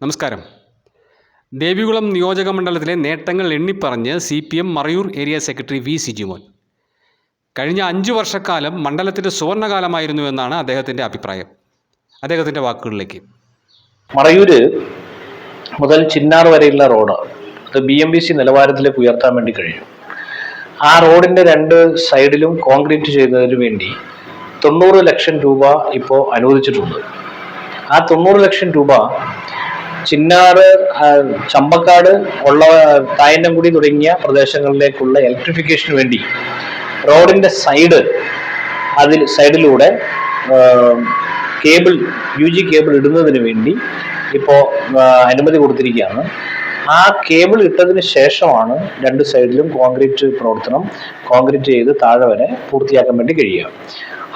നമസ്കാരം. ദേവികുളം നിയോജക മണ്ഡലത്തിലെ നേട്ടങ്ങൾ എണ്ണിപ്പറഞ്ഞ് CPM Marayur area secretary V Sijimon. കഴിഞ്ഞ 5 വർഷക്കാലം മണ്ഡലത്തിൻ്റെ സുവർണകാലമായിരുന്നു എന്നാണ് അദ്ദേഹത്തിൻ്റെ അഭിപ്രായം. അദ്ദേഹത്തിൻ്റെ വാക്കുകളിലേക്ക്. മറയൂര് മുതൽ ചിന്നാർ വരെയുള്ള റോഡ് അത് BMBC നിലവാരത്തിലേക്ക് ഉയർത്താൻ വേണ്ടി കഴിഞ്ഞു. ആ റോഡിൻ്റെ 2 സൈഡിലും കോൺക്രീറ്റ് ചെയ്യുന്നതിന് വേണ്ടി 90 ലക്ഷം രൂപ ഇപ്പോൾ അനുവദിച്ചിട്ടുണ്ട്. ആ 90 ലക്ഷം രൂപ ചിന്നാറ്, ചമ്പക്കാട് ഉള്ള കായന്നംകുടി തുടങ്ങിയ പ്രദേശങ്ങളിലേക്കുള്ള ഇലക്ട്രിഫിക്കേഷന് വേണ്ടി റോഡിൻ്റെ സൈഡിലൂടെ കേബിൾ UG കേബിൾ ഇടുന്നതിന് വേണ്ടി ഇപ്പോൾ അനുമതി കൊടുത്തിരിക്കുകയാണ്. ആ കേബിൾ ഇട്ടതിന് ശേഷമാണ് 2 സൈഡിലും കോൺക്രീറ്റ് ചെയ്ത് താഴെ വരെ പൂർത്തിയാക്കാൻ വേണ്ടി കഴിയുക.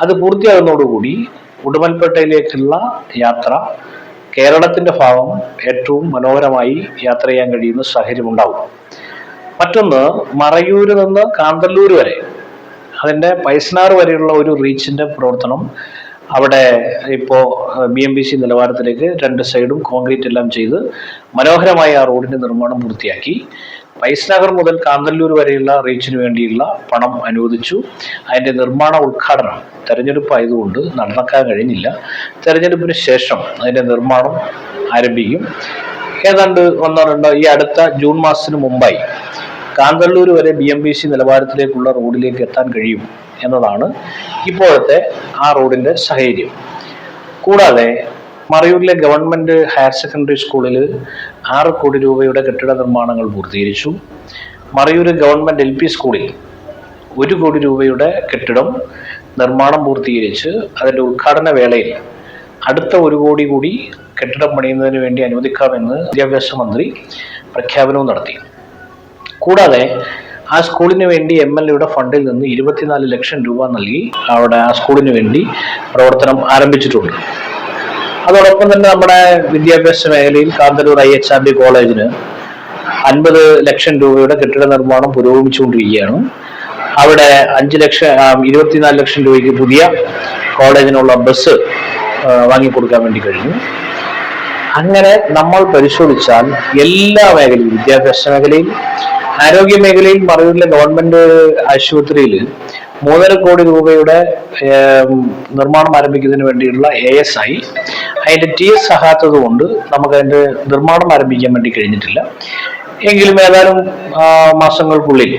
അത് പൂർത്തിയാകുന്നതോടുകൂടി ഉടുമൽപേട്ടയിലേക്കുള്ള യാത്ര കേരളത്തിൻ്റെ ഭാഗം ഏറ്റവും മനോഹരമായി യാത്ര ചെയ്യാൻ കഴിയുന്ന സാഹചര്യം ഉണ്ടാവും. മറ്റൊന്ന്, മറയൂര് നിന്ന് കാന്തല്ലൂർ വരെ അതിൻ്റെ പൈസനാർ വരെയുള്ള ഒരു റീച്ചിൻ്റെ പ്രവർത്തനം അവിടെ ഇപ്പോൾ BMBC നിലവാരത്തിലേക്ക് 2 സൈഡും കോൺക്രീറ്റ് എല്ലാം ചെയ്ത് മനോഹരമായ ആ റോഡിൻ്റെ നിർമ്മാണം പൂർത്തിയാക്കി. പൈസനഗർ മുതൽ കാന്തല്ലൂർ വരെയുള്ള റീച്ചിന് വേണ്ടിയുള്ള പണം അനുവദിച്ചു. അതിൻ്റെ നിർമ്മാണ ഉദ്ഘാടനം തെരഞ്ഞെടുപ്പ് ആയതുകൊണ്ട് നടക്കാൻ കഴിഞ്ഞില്ല. തെരഞ്ഞെടുപ്പിന് ശേഷം അതിൻ്റെ നിർമ്മാണം ആരംഭിക്കും. ഏതാണ്ട് ഈ അടുത്ത ജൂൺ മാസത്തിന് മുമ്പായി കാന്തല്ലൂർ വരെ BMBC നിലവാരത്തിലേക്കുള്ള റോഡിലേക്ക് എത്താൻ കഴിയും എന്നതാണ് ഇപ്പോഴത്തെ ആ റോഡിൻ്റെ സാഹചര്യം. കൂടാതെ മറയൂരിലെ ഗവൺമെൻറ് ഹയർ സെക്കൻഡറി സ്കൂളിൽ 6 കോടി രൂപയുടെ കെട്ടിട നിർമ്മാണങ്ങൾ പൂർത്തീകരിച്ചു. മറയൂർ ഗവൺമെൻറ് LP സ്കൂളിൽ 1 കോടി രൂപയുടെ കെട്ടിടം നിർമ്മാണം പൂർത്തീകരിച്ച് അതിൻ്റെ ഉദ്ഘാടന വേളയിൽ അടുത്ത 1 കോടി കൂടി കെട്ടിടം പണിയുന്നതിന് വേണ്ടി അനുവദിക്കാമെന്ന് വിദ്യാഭ്യാസ മന്ത്രി പ്രഖ്യാപനവും നടത്തി. കൂടാതെ ആ സ്കൂളിന് വേണ്ടി MLAയുടെ ഫണ്ടിൽ നിന്ന് 24 ലക്ഷം രൂപ നൽകി അവിടെ ആ സ്കൂളിന് വേണ്ടി പ്രവർത്തനം ആരംഭിച്ചിട്ടുണ്ട്. അതോടൊപ്പം തന്നെ നമ്മുടെ വിദ്യാഭ്യാസ മേഖലയിൽ കാന്തല്ലൂർ IHRD കോളേജിന് 50 ലക്ഷം രൂപയുടെ കെട്ടിട നിർമ്മാണം പുരോഗമിച്ചുകൊണ്ടിരിക്കുകയാണ്. അവിടെ 24 ലക്ഷം രൂപയ്ക്ക് പുതിയ കോളേജിനുള്ള ബസ് വാങ്ങിക്കൊടുക്കാൻ വേണ്ടി കഴിഞ്ഞു. അങ്ങനെ നമ്മൾ പരിശോധിച്ചാൽ എല്ലാ മേഖലയും, വിദ്യാഭ്യാസ മേഖലയിൽ, ആരോഗ്യ മേഖലയിൽ മറയൂരിലെ ഗവൺമെൻറ് ആശുപത്രിയിൽ 3.5 കോടി രൂപയുടെ നിർമ്മാണം ആരംഭിക്കുന്നതിന് വേണ്ടിയുള്ള ASI അതിൻ്റെ TS ആകാത്തത് കൊണ്ട് നമുക്കതിൻ്റെ നിർമ്മാണം ആരംഭിക്കാൻ വേണ്ടി കഴിഞ്ഞിട്ടില്ല. എങ്കിലും ഏതാനും മാസങ്ങൾക്കുള്ളിൽ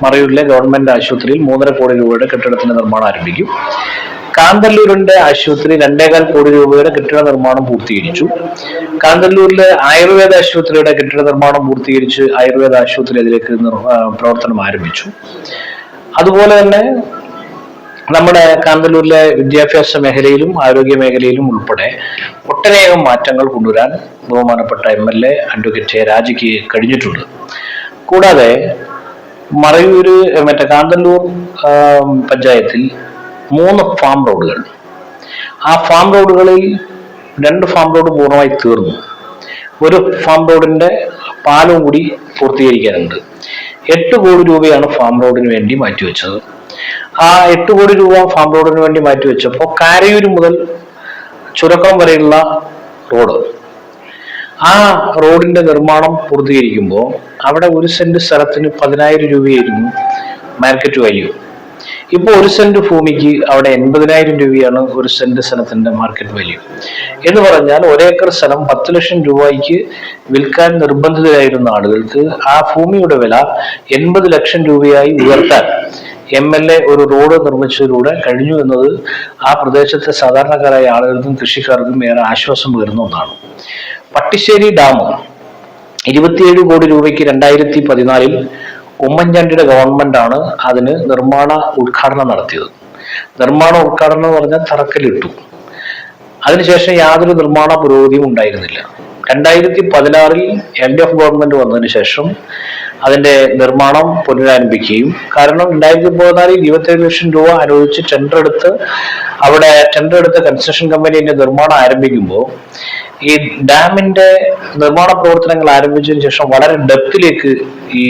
മറയൂരിലെ ഗവൺമെൻറ് ആശുപത്രിയിൽ 3.5 കോടി രൂപയുടെ കെട്ടിടത്തിൻ്റെ നിർമ്മാണം ആരംഭിക്കും. കാന്തല്ലൂരിൻ്റെ ആശുപത്രി 2.25 കോടി രൂപയുടെ കെട്ടിട നിർമ്മാണം പൂർത്തീകരിച്ചു. കാന്തല്ലൂരിലെ ആയുർവേദ ആശുപത്രിയുടെ കെട്ടിട നിർമ്മാണം പൂർത്തീകരിച്ച് ആയുർവേദ ആശുപത്രി അതിലേക്ക് പ്രവർത്തനം ആരംഭിച്ചു. അതുപോലെ തന്നെ നമ്മുടെ കാന്തല്ലൂരിലെ വിദ്യാഭ്യാസ മേഖലയിലും ആരോഗ്യ മേഖലയിലും ഉൾപ്പെടെ ഒട്ടനേകം മാറ്റങ്ങൾ കൊണ്ടുവരാൻ ബഹുമാനപ്പെട്ട MLA അഡ്വക്കേറ്റ് രാജിക്ക് കഴിഞ്ഞിട്ടുണ്ട്. കൂടാതെ മറയൂര് കാന്തല്ലൂർ പഞ്ചായത്തിൽ 3 ഫാം റോഡുകൾ, ആ ഫാം റോഡുകളിൽ 2 ഫാം റോഡ് പൂർണ്ണമായി തീർന്നു. ഒരു ഫാം റോഡിൻ്റെ പാലവും കൂടി പൂർത്തീകരിക്കാനുണ്ട്. 8 കോടി രൂപയാണ് ഫാം റോഡിന് വേണ്ടി മാറ്റിവെച്ചത്. ആ 8 കോടി രൂപ ഫാം റോഡിന് വേണ്ടി മാറ്റിവെച്ചപ്പോൾ കാരയൂർ മുതൽ ചുരക്കം വരെയുള്ള റോഡ്, ആ റോഡിൻ്റെ നിർമ്മാണം പൂർത്തീകരിക്കുമ്പോൾ അവിടെ 1 സെന്റ് സ്ഥലത്തിന് 10,000 രൂപയായിരുന്നു മാർക്കറ്റ് വാല്യൂ. ഇപ്പോൾ 1 സെന്റ് ഭൂമിക്ക് അവിടെ 80,000 രൂപയാണ് 1 സെന്റ് സ്ഥലത്തിന്റെ മാർക്കറ്റ് വാല്യൂ. എന്ന് പറഞ്ഞാൽ 1 ഏക്കർ സ്ഥലം 10 ലക്ഷം രൂപയ്ക്ക് വിൽക്കാൻ നിർബന്ധിതരായിരുന്ന ആളുകൾക്ക് ആ ഭൂമിയുടെ വില 80 ലക്ഷം രൂപയായി ഉയർത്താൻ MLA ഒരു റോഡ് നിർമ്മിച്ചതിലൂടെ കഴിഞ്ഞു എന്നത് ആ പ്രദേശത്തെ സാധാരണക്കാരായ ആളുകൾക്കും കൃഷിക്കാർക്കും ഏറെ ആശ്വാസം പകരുന്ന ഒന്നാണ്. പട്ടിശ്ശേരി ഡാം 27 കോടി രൂപയ്ക്ക് 2014 ഉമ്മൻചാണ്ടിയുടെ ഗവൺമെന്റാണ് അതിന് നിർമ്മാണ ഉദ്ഘാടനം നടത്തിയത്. നിർമ്മാണ ഉദ്ഘാടനം എന്ന് പറഞ്ഞാൽ തറക്കല്ലിട്ടു. അതിനുശേഷം യാതൊരു നിർമ്മാണ പുരോഗതിയും ഉണ്ടായിരുന്നില്ല. 2016 LDF ഗവൺമെന്റ് വന്നതിന് ശേഷം അതിന്റെ നിർമ്മാണം പുനരാരംഭിക്കുകയും, കാരണം 2014 27 ലക്ഷം രൂപ അനുവദിച്ച് ടെൻഡർ എടുത്ത കൺസ്ട്രക്ഷൻ കമ്പനിയുടെ നിർമ്മാണം ആരംഭിക്കുമ്പോൾ ഈ ഡാമിന്റെ നിർമ്മാണ പ്രവർത്തനങ്ങൾ ആരംഭിച്ചതിന് ശേഷം വളരെ ഡെപ്തിലേക്ക് ഈ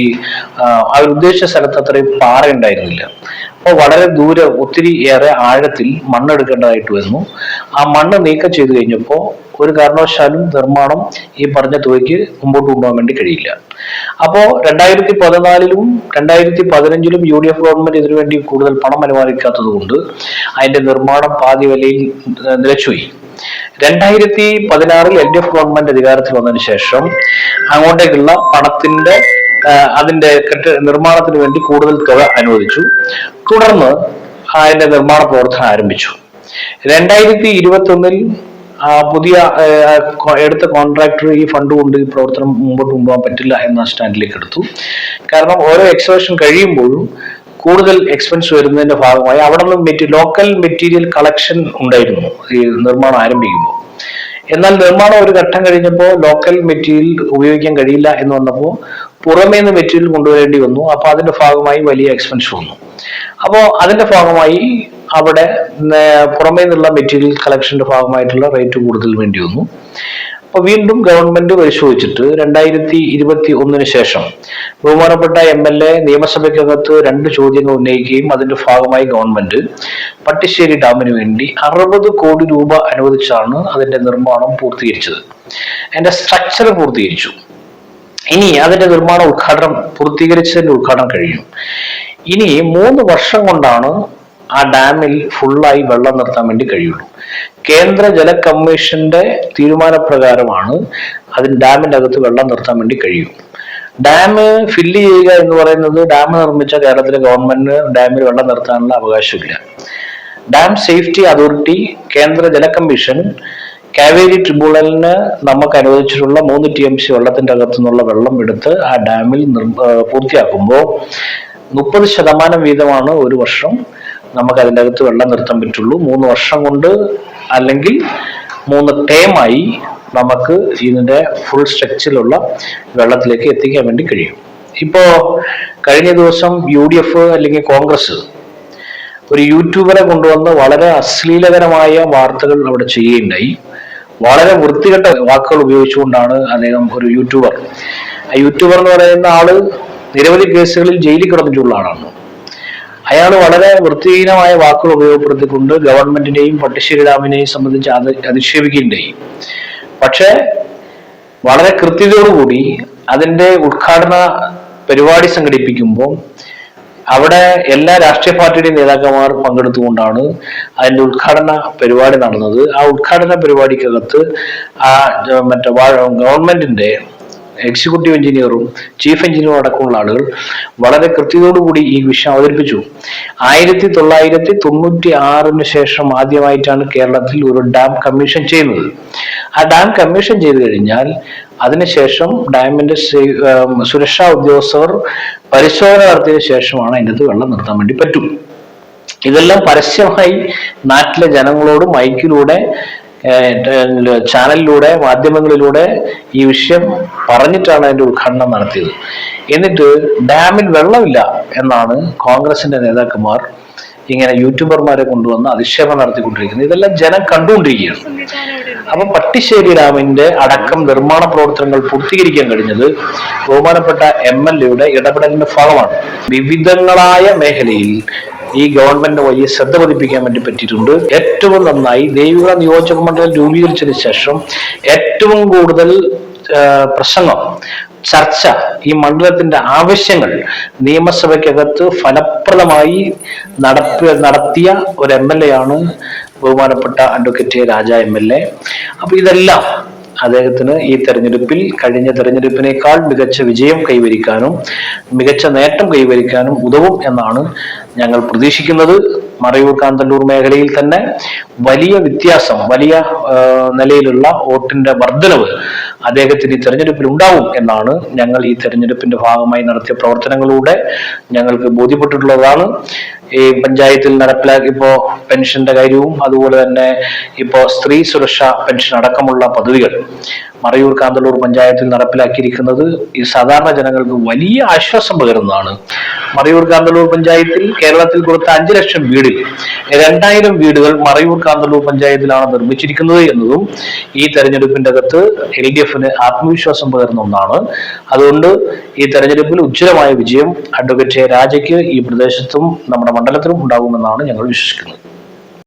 അവർ ഉദ്ദേശിച്ച സ്ഥലത്ത് അത്രയും പാറ ഉണ്ടായിരുന്നില്ല. അപ്പോൾ വളരെ ദൂരെ ഒത്തിരി ഏറെ ആഴത്തിൽ മണ്ണെടുക്കേണ്ടതായിട്ട് വരുന്നു. ആ മണ്ണ് നീക്കം ചെയ്ത് കഴിഞ്ഞപ്പോൾ ഒരു കാരണവശാലും നിർമ്മാണം ഈ പറഞ്ഞ തുകയ്ക്ക് മുമ്പോട്ട് കൊണ്ടുപോകാൻ വേണ്ടി കഴിയില്ല. അപ്പോ 2014-ലും 2015-ലും UDF ഗവൺമെന്റ് ഇതിനു വേണ്ടി കൂടുതൽ പണം അനുവദിക്കാത്തത് കൊണ്ട് അതിന്റെ നിർമ്മാണം പാതി വിലയിൽ നിലച്ചുപോയി. 2016-ൽ LDF ഗവൺമെന്റ് അധികാരത്തിൽ വന്നതിന് ശേഷം അങ്ങോട്ടേക്കുള്ള പണത്തിന്റെ അതിന്റെ നിർമ്മാണത്തിന് വേണ്ടി കൂടുതൽ തുക അനുവദിച്ചു. തുടർന്ന് അതിന്റെ നിർമ്മാണ പ്രവർത്തനം ആരംഭിച്ചു. 2021-ൽ പുതിയ എടുത്ത കോൺട്രാക്ടർ ഈ ഫണ്ട് കൊണ്ട് ഈ പ്രവർത്തനം മുമ്പോട്ട് കൊണ്ടുപോകാൻ പറ്റില്ല എന്ന സ്റ്റാൻഡിലേക്ക് എടുത്തു. കാരണം ഓരോ എക്സ്കവേഷൻ കഴിയുമ്പോഴും കൂടുതൽ എക്സ്പെൻസ് വരുന്നതിന്റെ ഭാഗമായി അവിടെ നിന്ന് ലോക്കൽ മെറ്റീരിയൽ കളക്ഷൻ ഉണ്ടായിരുന്നു ഈ നിർമ്മാണം ആരംഭിക്കുമ്പോൾ. എന്നാൽ നിർമ്മാണം ഒരു ഘട്ടം കഴിഞ്ഞപ്പോൾ ലോക്കൽ മെറ്റീരിയൽ ഉപയോഗിക്കാൻ കഴിയില്ല എന്ന് വന്നപ്പോൾ പുറമേ നിന്ന് മെറ്റീരിയൽ കൊണ്ടുവരേണ്ടി വന്നു. അപ്പൊ അതിന്റെ ഭാഗമായി വലിയ എക്സ്പെൻസ് വന്നു. അപ്പോൾ അതിന്റെ ഭാഗമായി അവിടെ പുറമേ നിന്നുള്ള മെറ്റീരിയൽ കളക്ഷന്റെ ഭാഗമായിട്ടുള്ള റേറ്റ് കൂടുതൽ വേണ്ടി വന്നു. അപ്പൊ വീണ്ടും ഗവൺമെന്റ് പരിശോധിച്ചിട്ട് 2021-ന് ശേഷം ബഹുമാനപ്പെട്ട MLA നിയമസഭയ്ക്കകത്ത് 2 ചോദ്യങ്ങൾ ഉന്നയിക്കുകയും അതിന്റെ ഭാഗമായി ഗവൺമെന്റ് പട്ടിശ്ശേരി ഡാമിന് വേണ്ടി 60 കോടി രൂപ അനുവദിച്ചാണ് അതിന്റെ നിർമ്മാണം പൂർത്തീകരിച്ചത്. അതിന്റെ സ്ട്രക്ചർ പൂർത്തീകരിച്ചു. ഇനി അതിന്റെ നിർമ്മാണ ഉദ്ഘാടനം പൂർത്തീകരിച്ചതിന്റെ ഉദ്ഘാടനം കഴിഞ്ഞു. ഇനി 3 വർഷം കൊണ്ടാണ് ആ ഡാമിൽ ഫുള്ളായി വെള്ളം നിർത്താൻ വേണ്ടി കഴിയുള്ളൂ. കേന്ദ്ര ജല കമ്മീഷന്റെ തീരുമാനപ്രകാരമാണ് അതിന് ഡാമിന്റെ അകത്ത് വെള്ളം നിർത്താൻ വേണ്ടി കഴിയും. ഡാം ഫില്ല് ചെയ്യുക എന്ന് പറയുന്നത് ഡാം നിർമ്മിച്ച കേരളത്തിലെ ഗവൺമെന്റിന് ഡാമിൽ വെള്ളം നിർത്താനുള്ള അവകാശമില്ല. ഡാം സേഫ്റ്റി അതോറിറ്റി, കേന്ദ്ര ജല കമ്മീഷൻ, കാവേരി ട്രിബ്യൂണലിന് നമുക്ക് അനുവദിച്ചിട്ടുള്ള 3 TMC വെള്ളത്തിന്റെ അകത്തു നിന്നുള്ള വെള്ളം എടുത്ത് ആ ഡാമിൽ പൂർത്തിയാക്കുമ്പോൾ 30% വീതമാണ് ഒരു വർഷം നമുക്ക് അതിൻ്റെ അകത്ത് വെള്ളം നിർത്താൻ പറ്റുള്ളൂ. 3 വർഷം കൊണ്ട് അല്ലെങ്കിൽ 3 ടേമായി നമുക്ക് ഇതിന്റെ ഫുൾ സ്ട്രക്ചറിലുള്ള വെള്ളത്തിലേക്ക് എത്തിക്കാൻ വേണ്ടി കഴിയും. ഇപ്പോ കഴിഞ്ഞ ദിവസം UDF അല്ലെങ്കിൽ കോൺഗ്രസ് ഒരു യൂട്യൂബറെ കൊണ്ടുവന്ന് വളരെ അശ്ലീലകരമായ വാർത്തകൾ അവിടെ ചെയ്യുകയുണ്ടായി. വളരെ വൃത്തികെട്ട വാക്കുകൾ ഉപയോഗിച്ചുകൊണ്ടാണ് അദ്ദേഹം ഒരു യൂട്യൂബർ. ആ യൂട്യൂബർ എന്ന് പറയുന്ന ആള് നിരവധി കേസുകളിൽ ജയിലിൽ കിടന്നിട്ടുള്ള ആളാണ്. അയാൾ വളരെ വൃത്തിഹീനമായ വാക്കുകൾ ഉപയോഗപ്പെടുത്തിക്കൊണ്ട് ഗവൺമെന്റിനെയും പട്ടിശ്ശേരി ഡാമിനെയും സംബന്ധിച്ച് അധിക്ഷേപിക്കുകയുണ്ടായി. പക്ഷെ വളരെ കൃത്യതയോടുകൂടി അതിന്റെ ഉദ്ഘാടന പരിപാടി സംഘടിപ്പിക്കുമ്പോൾ അവിടെ എല്ലാ രാഷ്ട്രീയ പാർട്ടിയുടെയും നേതാക്കന്മാർ പങ്കെടുത്തുകൊണ്ടാണ് അതിന്റെ ഉദ്ഘാടന പരിപാടി നടന്നത്. ആ ഉദ്ഘാടന പരിപാടിക്കകത്ത് ഗവൺമെന്റിന്റെ എക്സിക്യൂട്ടീവ് എഞ്ചിനീയറും ചീഫ് എഞ്ചിനീയറും അടക്കമുള്ള ആളുകൾ വളരെ കൃത്യതയോടുകൂടി ഈ വിഷയം അവതരിപ്പിച്ചു. 1996-ന് ശേഷം ആദ്യമായിട്ടാണ് കേരളത്തിൽ ഒരു ഡാം കമ്മീഷൻ ചെയ്യുന്നത്. ആ ഡാം കമ്മീഷൻ ചെയ്തു കഴിഞ്ഞാൽ അതിനുശേഷം ഡാമിന്റെ സുരക്ഷാ ഉദ്യോഗസ്ഥർ പരിശോധന നടത്തിയതിനു ശേഷമാണ് അതിനകത്ത് വെള്ളം നിർത്താൻ വേണ്ടി പറ്റും. ഇതെല്ലാം പരസ്യമായി നാട്ടിലെ ജനങ്ങളോട് മൈക്കിലൂടെ, ചാനലിലൂടെ, മാധ്യമങ്ങളിലൂടെ ഈ വിഷയം പറഞ്ഞിട്ടാണ് അതിന്റെ ഉദ്ഘാടനം നടത്തിയത്. എന്നിട്ട് ഡാമിൽ വെള്ളമില്ല എന്നാണ് കോൺഗ്രസിന്റെ നേതാക്കന്മാർ ഇങ്ങനെ യൂട്യൂബർമാരെ കൊണ്ടുവന്ന് അധിക്ഷേപം നടത്തിക്കൊണ്ടിരിക്കുന്നത്. ഇതെല്ലാം ജനം കണ്ടുകൊണ്ടിരിക്കുകയാണ്. അപ്പൊ പട്ടിശ്ശേരി ഡാമിന്റെ അടക്കം നിർമ്മാണ പ്രവർത്തനങ്ങൾ പൂർത്തീകരിക്കാൻ കഴിഞ്ഞത് ബഹുമാനപ്പെട്ട MLA-യുടെ ഇടപെടലിന്റെ ഭാഗമാണ്. വിവിധങ്ങളായ മേഖലയിൽ ഈ ഗവൺമെന്റ് വലിയ ശ്രദ്ധ പതിപ്പിക്കാൻ വേണ്ടി പറ്റിയിട്ടുണ്ട്. ഏറ്റവും നന്നായി ദേവികുളം നിയോജക മണ്ഡലം രൂപീകരിച്ചതിന് ശേഷം ഏറ്റവും കൂടുതൽ പ്രസംഗം, ചർച്ച, ഈ മണ്ഡലത്തിന്റെ ആവശ്യങ്ങൾ നിയമസഭയ്ക്കകത്ത് ഫലപ്രദമായി നടത്തിയ ഒരു MLA ആണ് ബഹുമാനപ്പെട്ട അഡ്വക്കേറ്റ് രാജ MLA. അപ്പൊ ഇതെല്ലാം അദ്ദേഹത്തിന് ഈ തെരഞ്ഞെടുപ്പിൽ കഴിഞ്ഞ തെരഞ്ഞെടുപ്പിനേക്കാൾ മികച്ച വിജയം കൈവരിക്കാനും മികച്ച നേട്ടം കൈവരിക്കാനും ഉതവും എന്നാണ് ഞങ്ങൾ പ്രതീക്ഷിക്കുന്നത്. മറയൂർ കാന്തല്ലൂർ മേഖലയിൽ തന്നെ വലിയ വ്യത്യാസം, വലിയ നിലയിലുള്ള വോട്ടിന്റെ വർധനവ് അദ്ദേഹത്തിന് ഈ തെരഞ്ഞെടുപ്പിൽ ഉണ്ടാവും എന്നാണ് ഞങ്ങൾ ഈ തെരഞ്ഞെടുപ്പിന്റെ ഭാഗമായി നടത്തിയ പ്രവർത്തനങ്ങളിലൂടെ ഞങ്ങൾക്ക് ബോധ്യപ്പെട്ടിട്ടുള്ളതാണ്. ഈ പഞ്ചായത്തിൽ ഇപ്പോ പെൻഷന്റെ കാര്യവും അതുപോലെ തന്നെ ഇപ്പോ സ്ത്രീ സുരക്ഷാ പെൻഷൻ അടക്കമുള്ള പദ്ധതികൾ മറയൂർ കാന്തല്ലൂർ പഞ്ചായത്തിൽ നടപ്പിലാക്കിയിരിക്കുന്നത് ഈ സാധാരണ ജനങ്ങൾക്ക് വലിയ ആശ്വാസം പകരുന്നതാണ്. മറയൂർ കാന്തല്ലൂർ പഞ്ചായത്തിൽ കേരളത്തിൽ കൊടുത്ത 5 ലക്ഷം വീടിൽ 2000 വീടുകൾ മറയൂർ കാന്തല്ലൂർ പഞ്ചായത്തിലാണ് നിർമ്മിച്ചിരിക്കുന്നത് എന്നതും ഈ തെരഞ്ഞെടുപ്പിന്റെ അകത്ത് LDF-ന് ആത്മവിശ്വാസം പകരുന്ന ഒന്നാണ്. അതുകൊണ്ട് ഈ തെരഞ്ഞെടുപ്പിൽ ഉജ്ജ്വലമായ വിജയം അഡ്വക്കേറ്റ് രാജയ്ക്ക് ഈ പ്രദേശത്തും നമ്മുടെ മണ്ഡലത്തിലും ഉണ്ടാകുമെന്നാണ് ഞങ്ങൾ വിശ്വസിക്കുന്നത്.